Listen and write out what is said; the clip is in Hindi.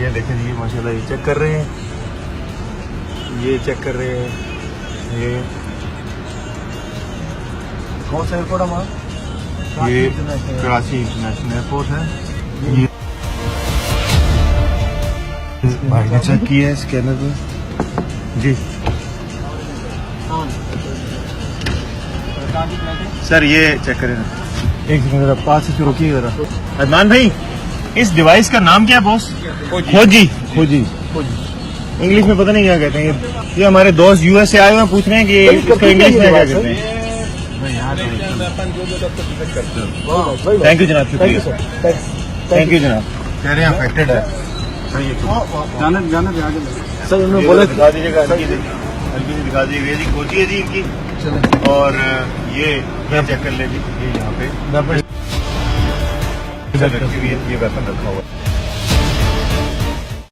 ये देखें जी माशाल्लाह, ये चेक कर रहे हैं, ये चेक कर रहे हैं। ये कौन सा एयरपोर्ट हमारा? ये कराची इंटरनेशनल एयरपोर्ट है। ये भाई ने चेक किया है स्कैनर में जी। सर ये चेक करें ना, एक सेकंड जरा, पास से रोकिए जरा। अदनान भाई, इस डिवाइस का नाम क्या है बॉस? खोजी। खोजी इंग्लिश में पता नहीं क्या कहते हैं। ये हमारे दोस्त यूएस से आए हुए हैं, पूछ रहे हैं कि इसको इंग्लिश में क्या कहते हैं। थैंक यू जनाब, शुक्रिया। थैंक यू जनाब। कह रहे हैं अफेक्टेड है। सर उन्होंने बोला दिखा दीजिएगा, हल्की से दिखा दीजिएगा जी। खोजी है जी इनकी। और ये चेक कर ले जी, ये यहाँ पे ये वेपन रखा हुआ है।